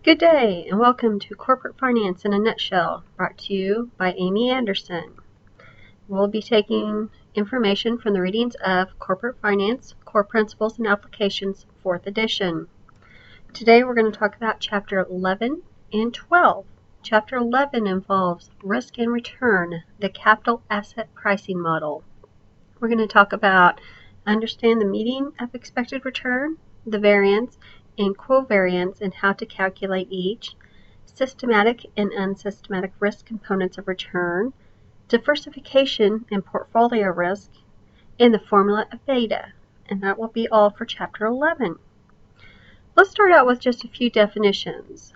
Good day and welcome to Corporate Finance in a Nutshell, brought to you by Amy Anderson. We'll be taking information from the readings of Corporate Finance, Core Principles and Applications, 4th edition. Today we're going to talk about Chapter 11 and 12. Chapter 11 involves risk and return, the capital asset pricing model. We're going to talk about understand the meaning of expected return, the variance, and covariance and how to calculate each, systematic and unsystematic risk components of return, diversification and portfolio risk, and the formula of beta. And that will be all for Chapter 11. Let's start out with just a few definitions.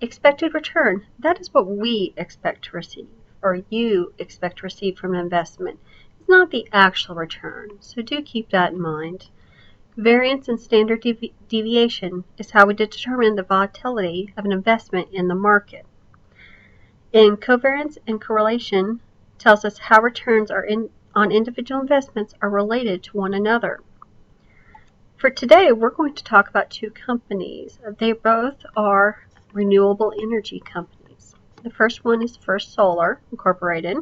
Expected return, that is what we expect to receive, or you expect to receive from an investment. It's not the actual return, so do keep that in mind. Variance and standard deviation is how we determine the volatility of an investment in the market. And covariance and correlation tells us how returns on individual investments are related to one another. For today, we're going to talk about two companies. They both are renewable energy companies. The first one is First Solar Incorporated.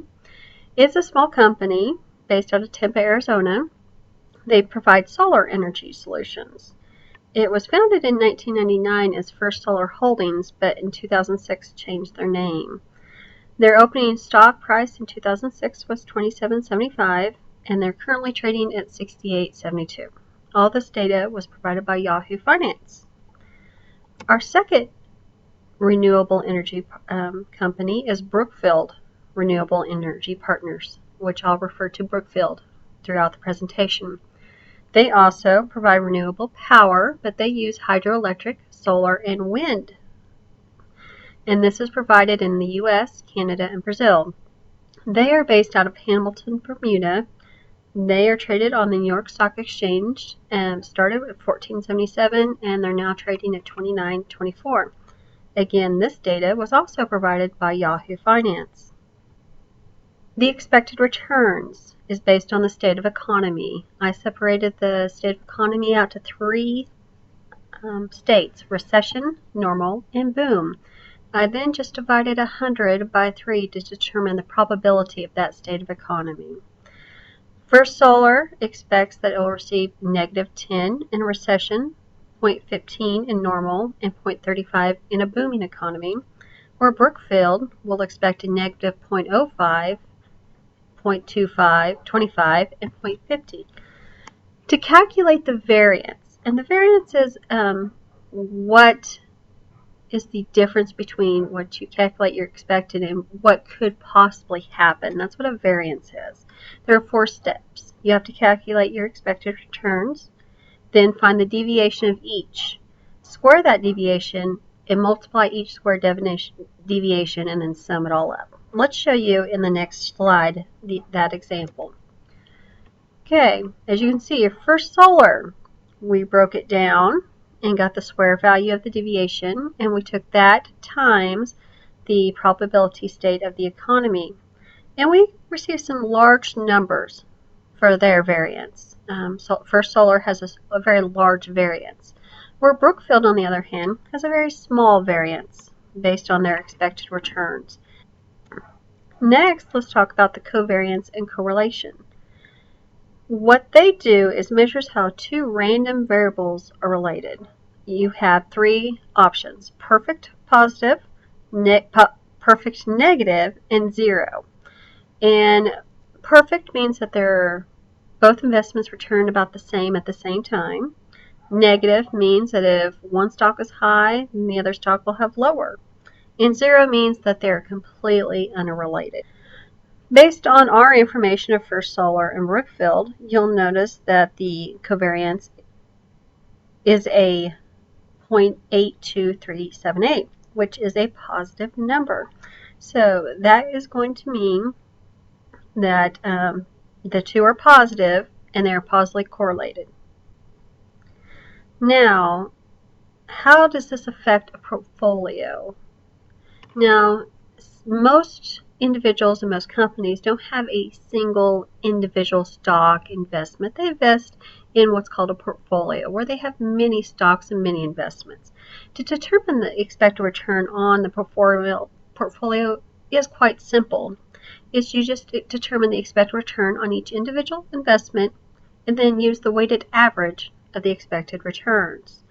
It's a small company based out of Tempe, Arizona. They provide solar energy solutions. It was founded in 1999 as First Solar Holdings, but in 2006 changed their name. Their opening stock price in 2006 was $27.75, and they're currently trading at $68.72. All this data was provided by Yahoo Finance. Our second renewable energy company is Brookfield Renewable Energy Partners, which I'll refer to Brookfield throughout the presentation. They also provide renewable power, but they use hydroelectric, solar, and wind. And this is provided in the U.S., Canada, and Brazil. They are based out of Hamilton, Bermuda. They are traded on the New York Stock Exchange and started at $14.77, and they're now trading at $29.24. Again, this data was also provided by Yahoo Finance. The expected returns is based on the state of economy. I separated the state of economy out to three states: recession, normal, and boom. I then just divided 100 by 3 to determine the probability of that state of economy. First Solar expects that it will receive -10 in a recession, 0.15 in normal, and 0.35 in a booming economy, where Brookfield will expect a -0.05, 0.25, 25, and 0.50. To calculate the variance, and the variance is what is the difference between what you calculate your expected and what could possibly happen. That's what a variance is. There are 4 steps. You have to calculate your expected returns, then find the deviation of each, square that deviation, and multiply each square deviation, and then sum it all up. Let's show you in the next slide that example. Okay, as you can see, First Solar, we broke it down and got the square value of the deviation, and we took that times the probability state of the economy. And we received some large numbers for their variance. So First Solar has a very large variance, where Brookfield, on the other hand, has a very small variance based on their expected returns. Next, let's talk about the covariance and correlation. What they do is measures how 2 random variables are related. You have 3 options: perfect positive, perfect negative, and 0. And perfect means that both investments return about the same at the same time. Negative means that if one stock is high, then the other stock will have lower. And 0 means that they're completely unrelated. Based on our information of First Solar and Brookfield, you'll notice that the covariance is a 0.82378, which is a positive number. So that is going to mean that the 2 are positive and they are positively correlated. Now, how does this affect a portfolio? Now, most individuals and most companies don't have a single individual stock investment. They invest in what's called a portfolio, where they have many stocks and many investments. To determine the expected return on the portfolio is quite simple. You just determine the expected return on each individual investment and then use the weighted average of the expected returns.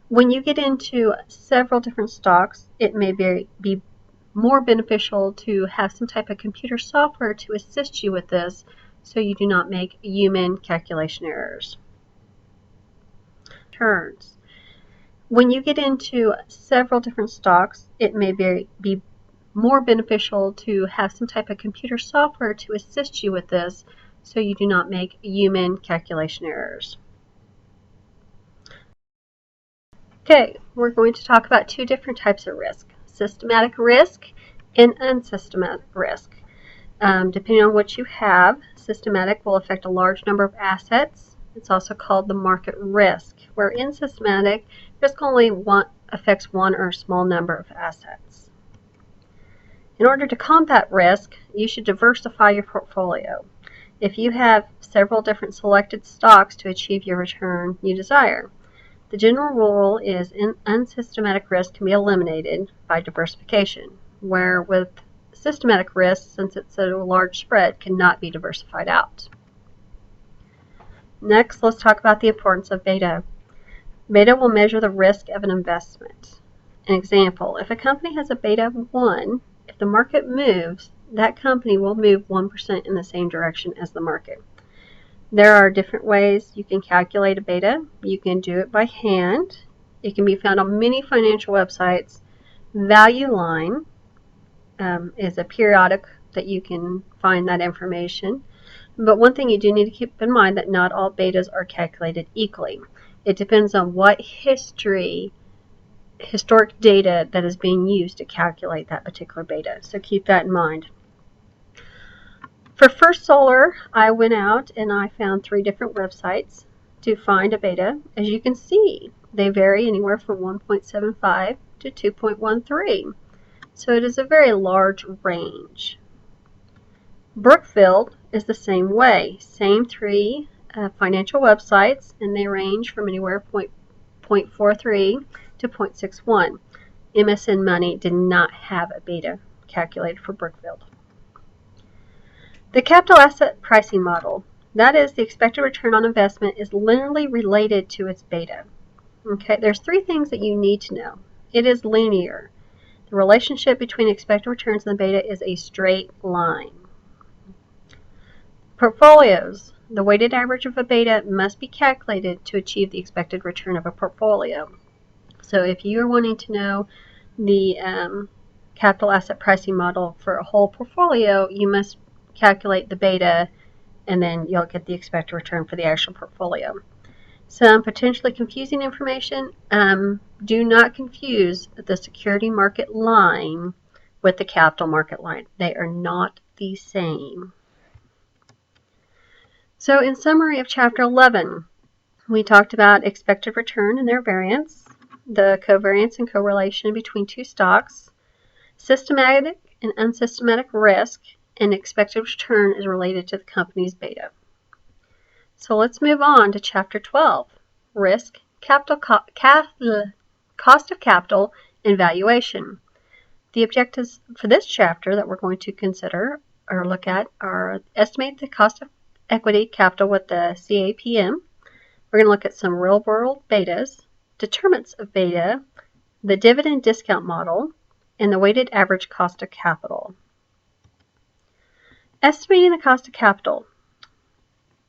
When you get into several different stocks, it may be more beneficial to have some type of computer software to assist you with this so you do not make human calculation errors. Returns. When you get into several different stocks, it may be more beneficial to have some type of computer software to assist you with this so you do not make human calculation errors. Okay, we're going to talk about two different types of risk: systematic risk and unsystematic risk. Depending on what you have, systematic will affect a large number of assets. It's also called the market risk, where in systematic, risk only affects one or a small number of assets. In order to combat risk, you should diversify your portfolio. If you have several different selected stocks to achieve your return you desire, the general rule is unsystematic risk can be eliminated by diversification, where with systematic risk, since it's a large spread, cannot be diversified out. Next, let's talk about the importance of beta. Beta will measure the risk of an investment. An example, if a company has a beta of 1, if the market moves, that company will move 1% in the same direction as the market. There are different ways you can calculate a beta. You can do it by hand. It can be found on many financial websites. Value line is a periodic that you can find that information. But one thing you do need to keep in mind that not all betas are calculated equally. It depends on what historic data that is being used to calculate that particular beta. So keep that in mind. For First Solar, I went out and I found 3 different websites to find a beta. As you can see, they vary anywhere from 1.75 to 2.13. So it is a very large range. Brookfield is the same way. Same 3 financial websites, and they range from anywhere from 0.43 to 0.61. MSN Money did not have a beta calculated for Brookfield. The capital asset pricing model, that is, the expected return on investment, is linearly related to its beta. Okay, there's 3 things that you need to know. It is linear. The relationship between expected returns and the beta is a straight line. Portfolios, the weighted average of a beta must be calculated to achieve the expected return of a portfolio. So if you are wanting to know the capital asset pricing model for a whole portfolio, you must calculate the beta, and then you'll get the expected return for the actual portfolio. Some potentially confusing information: do not confuse the security market line with the capital market line. They are not the same. So in summary of Chapter 11, we talked about expected return and their variance, the covariance and correlation between 2 stocks, systematic and unsystematic risk, and expected return is related to the company's beta. So let's move on to Chapter 12, risk, cost of capital, and valuation. The objectives for this chapter that we're going to consider or look at are estimate the cost of equity capital with the CAPM. We're going to look at some real-world betas, determinants of beta, the dividend discount model, and the weighted average cost of capital. Estimating the cost of capital.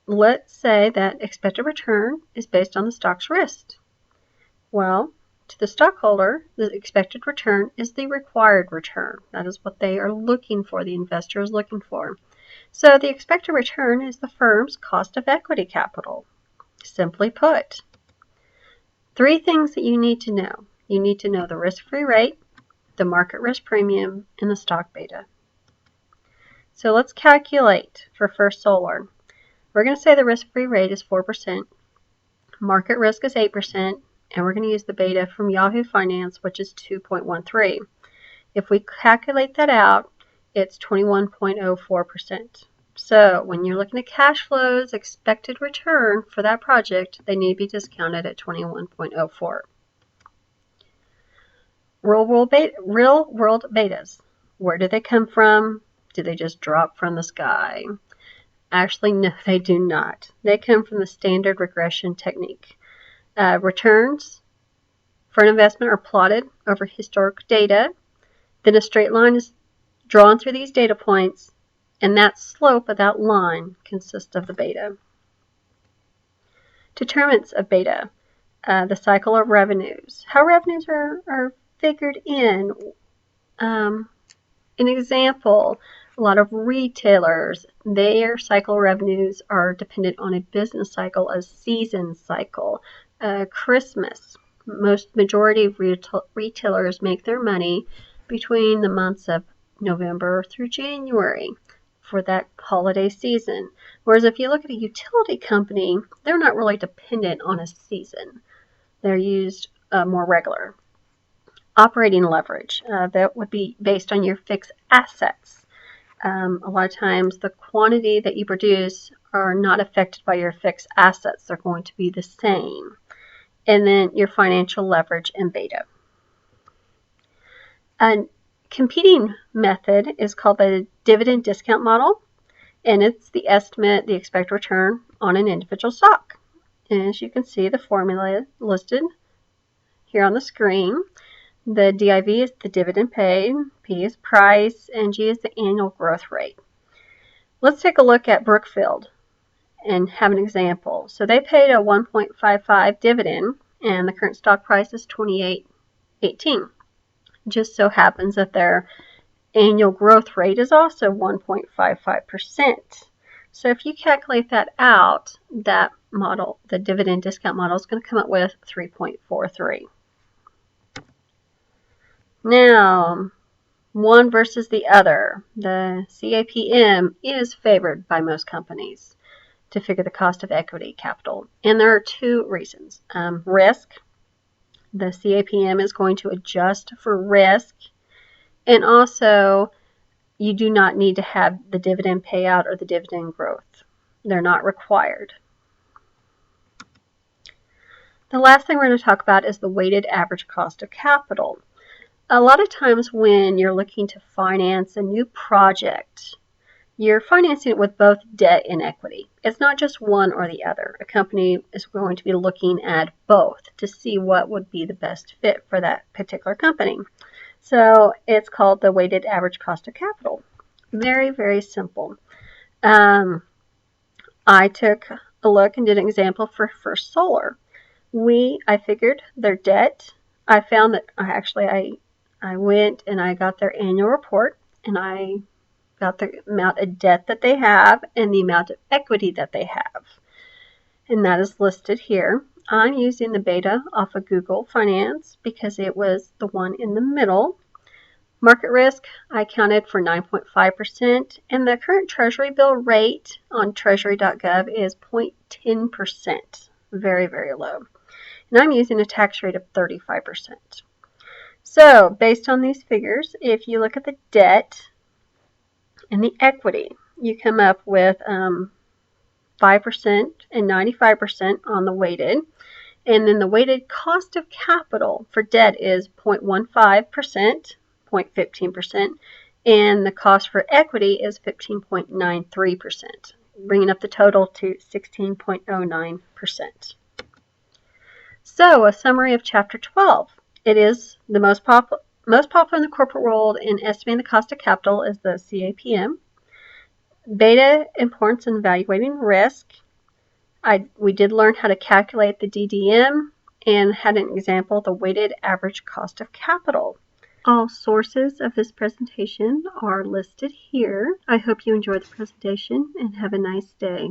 Let's say that expected return is based on the stock's risk. Well, to the stockholder, the expected return is the required return. That is what they are looking for, the investor is looking for. So the expected return is the firm's cost of equity capital. Simply put, 3 things that you need to know. You need to know the risk-free rate, the market risk premium, and the stock beta. So let's calculate for First Solar. We're going to say the risk-free rate is 4%, market risk is 8%, and we're going to use the beta from Yahoo Finance, which is 2.13. If we calculate that out, it's 21.04%. So when you're looking at cash flows, expected return for that project, they need to be discounted at 21.04. Real world betas. Where do they come from? Do they just drop from the sky? Actually, no, they do not. They come from the standard regression technique. Returns for an investment are plotted over historic data. Then a straight line is drawn through these data points, and that slope of that line consists of the beta. Determinants of beta, the cycle of revenues. How revenues are figured in. An example, a lot of retailers, their cycle revenues are dependent on a business cycle, a season cycle. Christmas, majority of retailers make their money between the months of November through January for that holiday season. Whereas if you look at a utility company, they're not really dependent on a season. They're used more regular. Operating leverage, that would be based on your fixed assets. A lot of times the quantity that you produce are not affected by your fixed assets. They're going to be the same. And then your financial leverage and beta. A competing method is called the dividend discount model, and it's the estimate, the expected return on an individual stock. And as you can see, the formula listed here on the screen. The DIV is the dividend paid, P is price, and G is the annual growth rate. Let's take a look at Brookfield and have an example. So they paid a 1.55 dividend, and the current stock price is $28.18. Just so happens that their annual growth rate is also 1.55%. So if you calculate that out, that model, the dividend discount model, is going to come up with 3.43. Now, one versus the other. The CAPM is favored by most companies to figure the cost of equity capital. And there are two reasons. Risk. The CAPM is going to adjust for risk. And also, you do not need to have the dividend payout or the dividend growth. They're not required. The last thing we're going to talk about is the weighted average cost of capital. A lot of times when you're looking to finance a new project, you're financing it with both debt and equity. It's not just one or the other. A company is going to be looking at both to see what would be the best fit for that particular company. So it's called the weighted average cost of capital. Very, very simple. I took a look and did an example for First Solar. I figured their debt. I found that I went and I got their annual report, and I got the amount of debt that they have and the amount of equity that they have. And that is listed here. I'm using the beta off of Google Finance because it was the one in the middle. Market risk, I counted for 9.5%, and the current Treasury bill rate on treasury.gov is 0.10%. Very, very low. And I'm using a tax rate of 35%. So, based on these figures, if you look at the debt and the equity, you come up with 5% and 95% on the weighted. And then the weighted cost of capital for debt is 0.15%, 0.15%, and the cost for equity is 15.93%, bringing up the total to 16.09%. So, a summary of Chapter 12. It is the most popular in the corporate world in estimating the cost of capital is the CAPM. Beta, importance in evaluating risk. We did learn how to calculate the DDM and had an example of the weighted average cost of capital. All sources of this presentation are listed here. I hope you enjoyed the presentation and have a nice day.